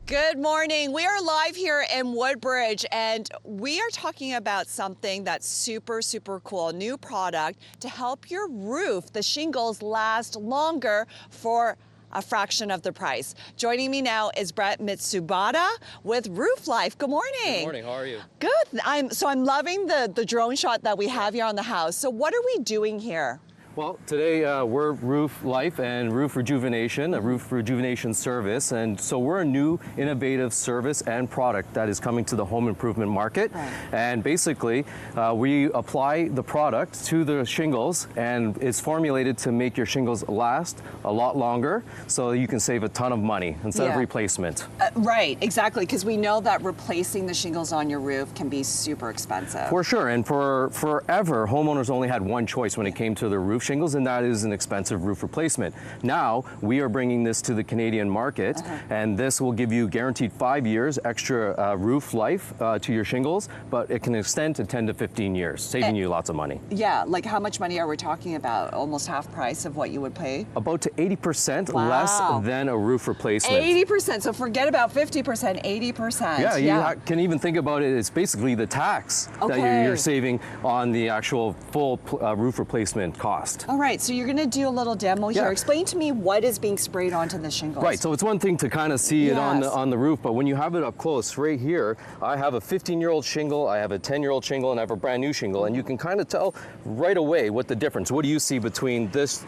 Good morning. We are live here in Woodbridge, and we are talking about something that's super cool. New product to help your roof, the shingles, last longer for a fraction of the price. Joining me now is Brett Mitsubata with RoofLife. Good morning. Good morning. How are you? Good. I'm loving the drone shot that we have here on the house. So what are we doing here? Well, today we're RoofLife and Roof Rejuvenation, a roof rejuvenation service. And so we're a new innovative service and product that is coming to the home improvement market. Right. And basically, we apply the product to the shingles, and it's formulated to make your shingles last a lot longer so you can save a ton of money instead of replacement. Right, exactly, because we know that replacing the shingles on your roof can be super expensive. For sure, and for forever, homeowners only had one choice when it came to their roof shingles, and that is an expensive roof replacement. Now, we are bringing this to the Canadian market, and this will give you guaranteed 5 years extra roof life to your shingles, but it can extend to 10 to 15 years, saving you lots of money. Yeah, like how much money are we talking about? Almost half price of what you would pay? About to 80% Wow. less than a roof replacement. 80%, so forget about 50%, 80%. Yeah, you can even think about it, it's basically the tax that you're saving on the actual full roof replacement cost. All right, so you're gonna do a little demo here. Explain to me what is being sprayed onto the shingles. Right, so it's one thing to kind of see it on the roof, but when you have it up close, right here, I have a 15-year-old shingle, I have a 10-year-old shingle, and I have a brand new shingle, and you can kind of tell right away what the difference. What do you see between this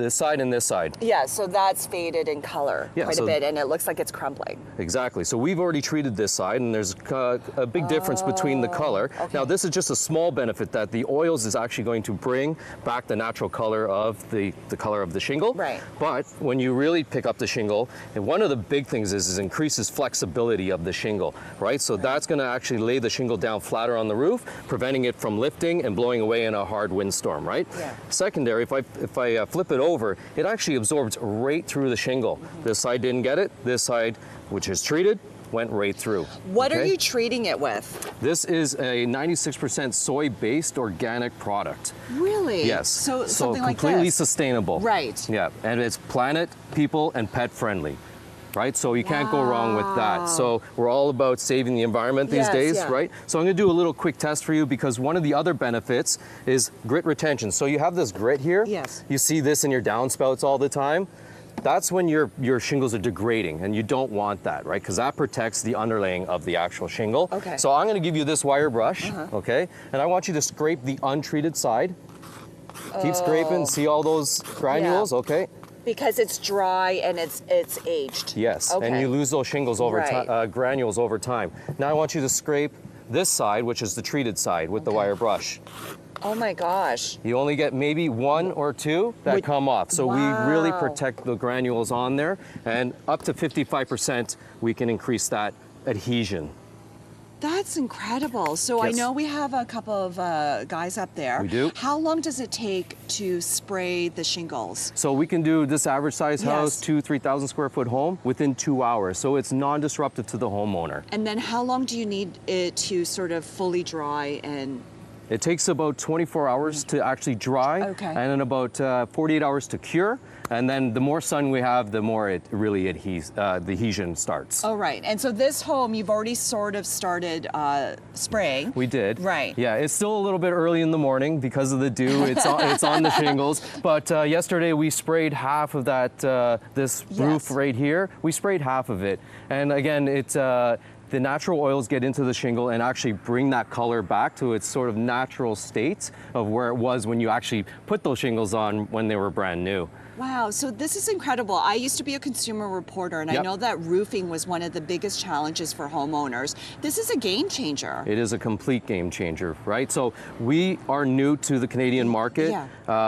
side and this side? Yeah, so that's faded in color quite a bit, and it looks like it's crumbling. Exactly. So we've already treated this side, and there's a big difference between the color. Now, this is just a small benefit that the oils is actually going to bring back the natural color of the color of the shingle. Right. But when you really pick up the shingle, and one of the big things is increases flexibility of the shingle, right? So that's going to actually lay the shingle down flatter on the roof, preventing it from lifting and blowing away in a hard windstorm, right? Yeah. Secondary, if I flip it over, it actually absorbs right through the shingle. This side didn't get it. This side, which is treated, went right through. What are you treating it with? This is a 96% soy-based organic product. Really? Yes. So something like completely this. sustainable. Right. Yeah, and it's planet, people, and pet friendly. Right, so you can't go wrong with that. So we're all about saving the environment these days, right? So I'm gonna do a little quick test for you, because one of the other benefits is grit retention. So you have this grit here. Yes. You see this in your downspouts all the time. That's when your shingles are degrading, and you don't want that, right? Because that protects the underlaying of the actual shingle. Okay. So I'm gonna give you this wire brush, okay? And I want you to scrape the untreated side. Keep scraping, see all those granules, okay? Because it's dry and it's aged. Yes, and you lose those shingles over time, granules over time. Now I want you to scrape this side, which is the treated side, with the wire brush. Oh my gosh. You only get maybe one or two that come off. So we really protect the granules on there, and up to 55% we can increase that adhesion. That's incredible. So I know we have a couple of guys up there. We do. How long does it take to spray the shingles? So we can do this average size house, 3,000 square foot home, within 2 hours. So it's non-disruptive to the homeowner. And then how long do you need it to sort of fully dry and... It takes about 24 hours to actually dry, and then about 48 hours to cure. And then the more sun we have, the more it really adheres, the adhesion starts. Oh, right. And so this home, you've already sort of started spraying. We did. Right. Yeah, it's still a little bit early in the morning because of the dew. It's on the shingles. But yesterday we sprayed half of that, this roof right here. We sprayed half of it. And again, it's... the natural oils get into the shingle and actually bring that color back to its sort of natural state of where it was when you actually put those shingles on when they were brand new. Wow, so this is incredible. I used to be a consumer reporter, and I know that roofing was one of the biggest challenges for homeowners. This is a game changer. It is a complete game changer, right? So we are new to the Canadian market.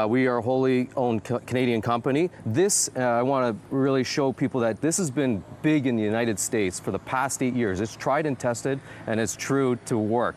We are a wholly owned Canadian company. This, I want to really show people that this has been big in the United States for the past 8 years. It's tried and tested, and it's true to work.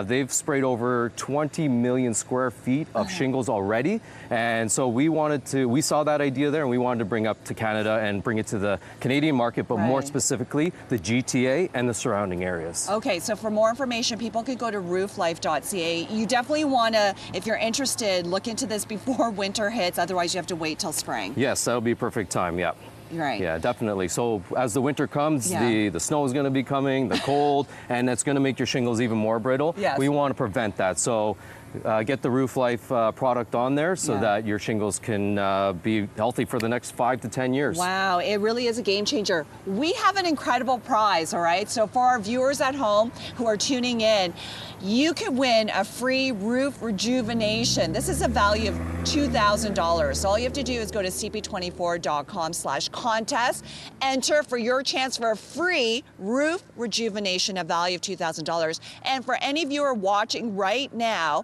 They've sprayed over 20 million square feet of shingles already, and so we saw that idea there, and we wanted to bring up to Canada and bring it to the Canadian market, but more specifically the GTA and the surrounding areas. Okay, so for more information, people can go to rooflife.ca. You definitely want to, if you're interested, look into this before winter hits. Otherwise, you have to wait till spring. Yes, that'll be a perfect time. Yeah. Right. Yeah, definitely. So as the winter comes, Yeah. the snow is going to be coming, the cold, and it's going to make your shingles even more brittle. Yes. We want to prevent that. So get the RoofLife product on there so that your shingles can be healthy for the next 5 to 10 years. Wow, it really is a game changer. We have an incredible prize, all right? So for our viewers at home who are tuning in, you could win a free roof rejuvenation. This is a value of $2,000. So all you have to do is go to cp24.com/contest, enter for your chance for a free roof rejuvenation, a value of $2,000. And for any viewer watching right now,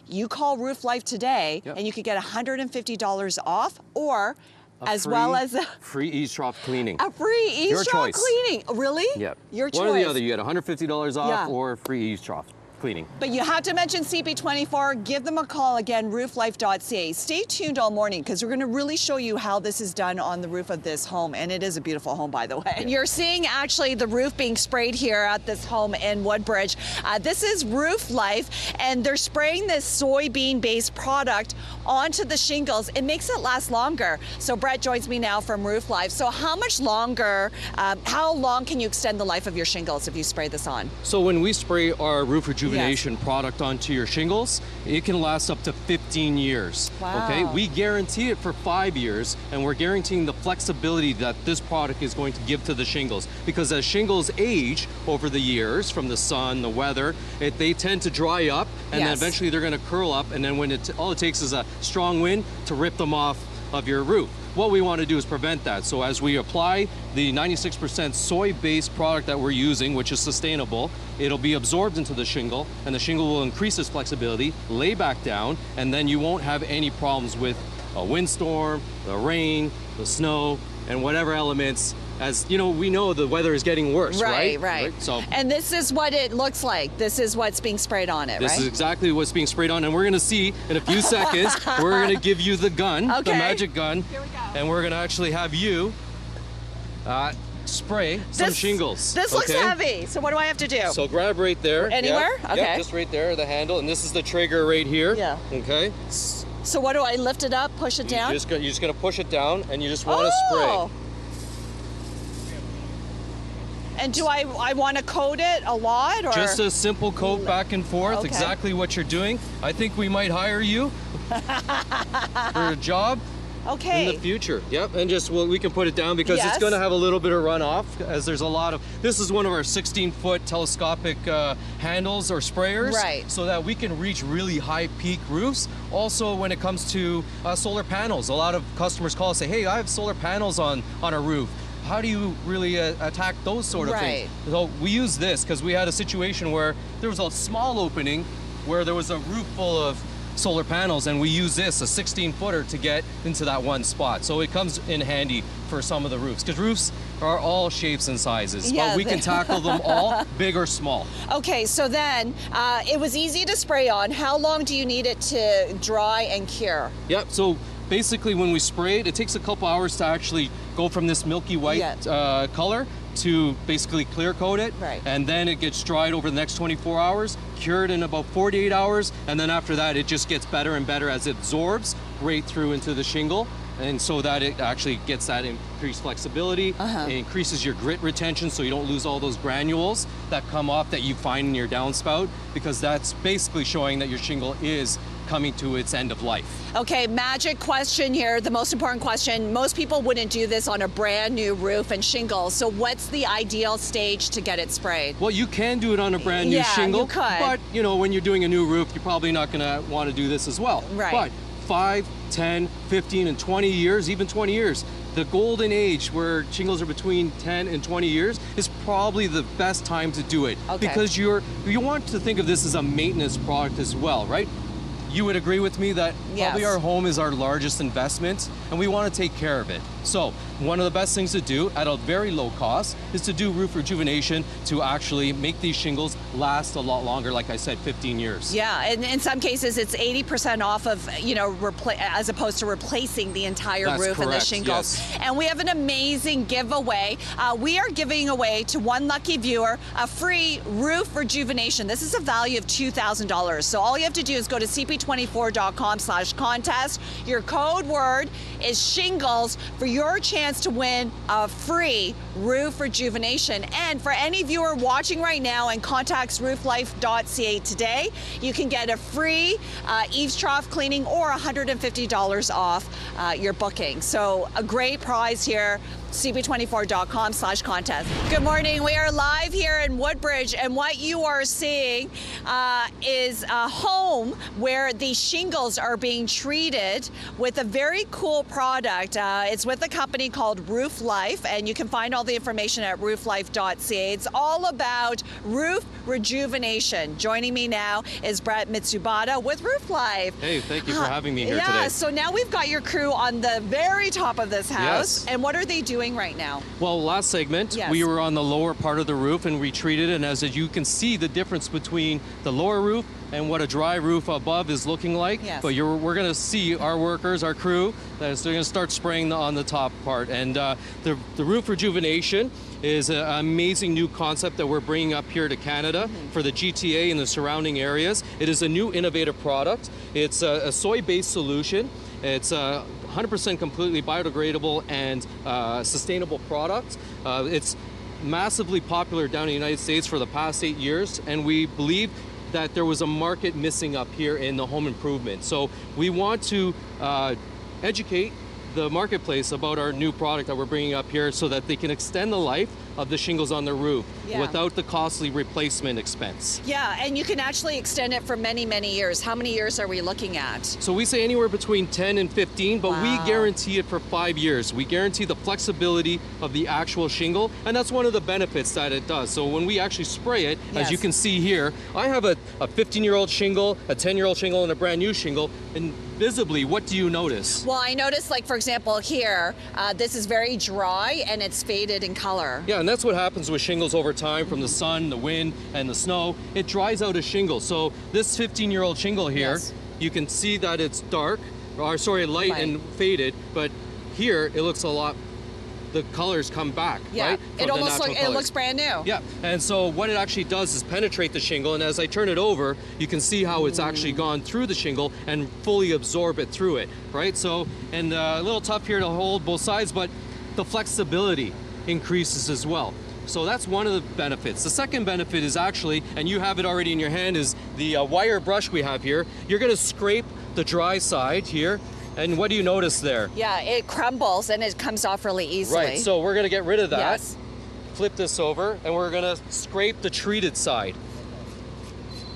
you call RoofLife today and you could get $150 off, or as well as a free eaves trough cleaning. A free eaves trough cleaning. Really? Yeah. Your choice. One or the other. You get $150 off or free eaves trough cleaning. But you have to mention CP24. Give them a call again, rooflife.ca. Stay tuned all morning because we're going to really show you how this is done on the roof of this home. And it is a beautiful home, by the way. Yeah. You're seeing actually the roof being sprayed here at this home in Woodbridge. This is RoofLife, and they're spraying this soybean-based product onto the shingles. It makes it last longer. So Brett joins me now from RoofLife. So how much longer, how long can you extend the life of your shingles if you spray this on? So when we spray our roof rejuvenation product onto your shingles, it can last up to 15 years. Wow. Okay, we guarantee it for 5 years, and we're guaranteeing the flexibility that this product is going to give to the shingles. Because as shingles age over the years from the sun, the weather, they tend to dry up, and then eventually they're going to curl up, and then when all it takes is a strong wind to rip them off of your roof. What we want to do is prevent that. So as we apply the 96% soy-based product that we're using, which is sustainable, it'll be absorbed into the shingle, and the shingle will increase its flexibility, lay back down, and then you won't have any problems with a windstorm, the rain, the snow, and whatever elements. As you know, we know the weather is getting worse, right? Right. So, and this is what it looks like. This is what's being sprayed on it, This is exactly what's being sprayed on, and we're going to see in a few seconds, we're going to give you the gun, the magic gun. Here we go. And we're going to actually have you spray some shingles. This looks heavy, so what do I have to do? So grab right there. Anywhere? Okay. Yeah, just right there, the handle, and this is the trigger right here. Yeah. Okay. So what do I lift it up, push it down? You're just going to push it down, and you just want to spray. And do I want to coat it a lot, or just a simple coat back and forth? Exactly what you're doing. I think we might hire you for a job. In the future. Yep, and we can put it down because it's going to have a little bit of runoff, as there's a lot of, this is one of our 16-foot telescopic handles or sprayers, so that we can reach really high peak roofs. Also, when it comes to solar panels, a lot of customers call and say, hey, I have solar panels on a roof. How do you really attack those sort of things? So we use this because we had a situation where there was a small opening where there was a roof full of solar panels, and we use this, a 16-footer, to get into that one spot. So it comes in handy for some of the roofs, because roofs are all shapes and sizes, but we can tackle them all, big or small. Okay, so then it was easy to spray on. How long do you need it to dry and cure? Yep, so basically when we spray it, it takes a couple hours to actually go from this milky white color to basically clear coat it, and then it gets dried over the next 24 hours, cured in about 48 hours, and then after that it just gets better and better as it absorbs right through into the shingle, and so that it actually gets that increased flexibility. It increases your grit retention, so you don't lose all those granules that come off that you find in your downspout, because that's basically showing that your shingle is coming to its end of life. Okay, magic question here, the most important question. Most people wouldn't do this on a brand new roof and shingles, so what's the ideal stage to get it sprayed? Well, you can do it on a brand new shingle, you could. But when you're doing a new roof, you're probably not going to want to do this as well. But 5, 10, 15, and 20 years, even 20 years, the golden age where shingles are between 10 and 20 years is probably the best time to do it. Because you want to think of this as a maintenance product as well, right? You would agree with me that probably our home is our largest investment, and we want to take care of it. So one of the best things to do at a very low cost is to do roof rejuvenation to actually make these shingles last a lot longer, like I said, 15 years. Yeah, and in some cases it's 80% off of, as opposed to replacing the entire roof and the shingles. And we have an amazing giveaway. We are giving away to one lucky viewer a free roof rejuvenation. This is a value of $2,000. So all you have to do is go to cp24.com/contest. Your code word is shingles for your chance to win a free roof rejuvenation. And for any viewer watching right now and contacts rooflife.ca today, you can get a free eaves trough cleaning or $150 off your booking. So a great prize here. CP24.com/contest. Good morning. We are live here in Woodbridge, and what you are seeing is a home where the shingles are being treated with a very cool product. It's with a company called RoofLife, and you can find all the information at rooflife.ca. It's all about roof rejuvenation. Joining me now is Brett Mitsubata with RoofLife. Hey, thank you for having me here today. Yeah, so now we've got your crew on the very top of this house. Yes. And what are they doing right now? Well, last segment, Yes. we were on the lower part of the roof and we treated it, and as you can see the difference between the lower roof and what a dry roof above is looking like. Yes. But we're going to see our workers, our crew, they're going to start spraying on the top part. And the roof rejuvenation is an amazing new concept that we're bringing up here to Canada for the GTA and the surrounding areas. It is a new innovative product. It's a soy-based solution. It's 100% completely biodegradable and sustainable product. It's massively popular down in the United States for the past 8 years, and we believe that there was a market missing up here in the home improvement. So we want to educate the marketplace about our new product that we're bringing up here so that they can extend the life of the shingles on the roof without the costly replacement expense. Yeah, and you can actually extend it for many, many years. How many years are we looking at? So we say anywhere between 10 and 15, but we Wow. guarantee it for 5 years. We guarantee the flexibility of the actual shingle, and that's one of the benefits that it does. So when we actually spray it, Yes. as you can see here, I have a 15-year-old shingle, a 10-year-old shingle, and a brand new shingle, and visibly, what do you notice? Well, I noticed, like, for example, here, this is very dry and it's faded in color. Yeah, and that's what happens with shingles over time from the sun, the wind, and the snow. It dries out a shingle. So this 15-year-old shingle here, Yes. you can see that it's dark, or sorry, light and faded, but here it looks a lot, the colors come back, Yeah, right? it almost looks brand new. Yeah, and so what it actually does is penetrate the shingle, and as I turn it over, you can see how it's actually gone through the shingle and fully absorb it through it, right? So, and a little tough here to hold both sides, but the flexibility increases as well. So that's one of the benefits. The second benefit is actually, and you have it already in your hand, is the wire brush we have here. You're gonna scrape the dry side here, and what do you notice there? Yeah, it crumbles and it comes off really easily. Right, so we're gonna get rid of that. Yes. Flip this over, and we're gonna scrape the treated side.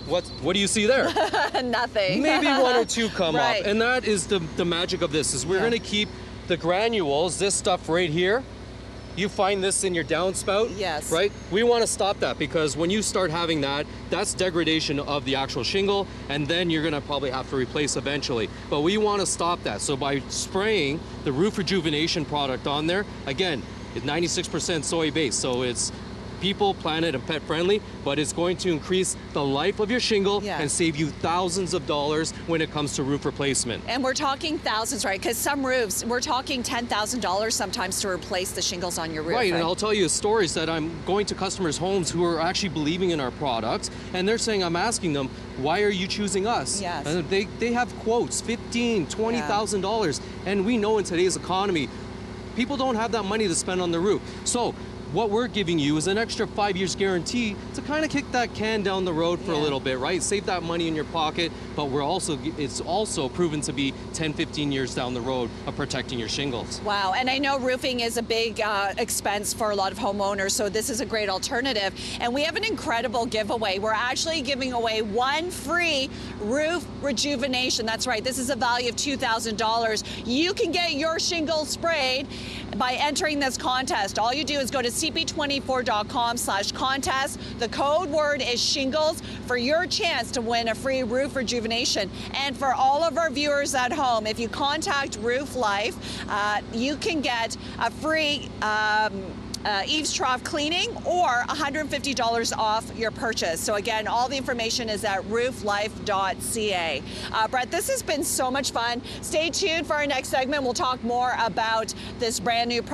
What do you see there? Nothing. Maybe one or two come Right. up, and that is the magic of this, is we're gonna keep the granules, this stuff right here. You find this in your downspout, Yes. right? We want to stop that, because when you start having that, that's degradation of the actual shingle, and then you're gonna probably have to replace eventually. But we want to stop that. So by spraying the roof rejuvenation product on there, again, it's 96% soy-based, so it's people, planet, and pet friendly, but it's going to increase the life of your shingle and save you thousands of dollars when it comes to roof replacement. And we're talking thousands, right? Because some roofs, we're talking $10,000 sometimes to replace the shingles on your roof. Right, and I'll tell you stories that I'm going to customers' homes who are actually believing in our products, and they're saying, I'm asking them, why are you choosing us? Yes. And they have quotes, $15,000, $20,000, and we know in today's economy, people don't have that money to spend on the roof. So what we're giving you is an extra 5 years guarantee to kind of kick that can down the road for a little bit, right? Save that money in your pocket, but it's also proven to be 10, 15 years down the road of protecting your shingles. Wow, and I know roofing is a big expense for a lot of homeowners, so this is a great alternative. And we have an incredible giveaway. We're actually giving away one free roof rejuvenation. That's right, this is a value of $2,000. You can get your shingles sprayed by entering this contest. All you do is go to CP24.com/contest. The code word is shingles for your chance to win a free roof rejuvenation. And for all of our viewers at home, if you contact RoofLife, you can get a free eaves trough cleaning or $150 off your purchase. So again, all the information is at rooflife.ca. Brett, this has been so much fun. Stay tuned for our next segment. We'll talk more about this brand new product.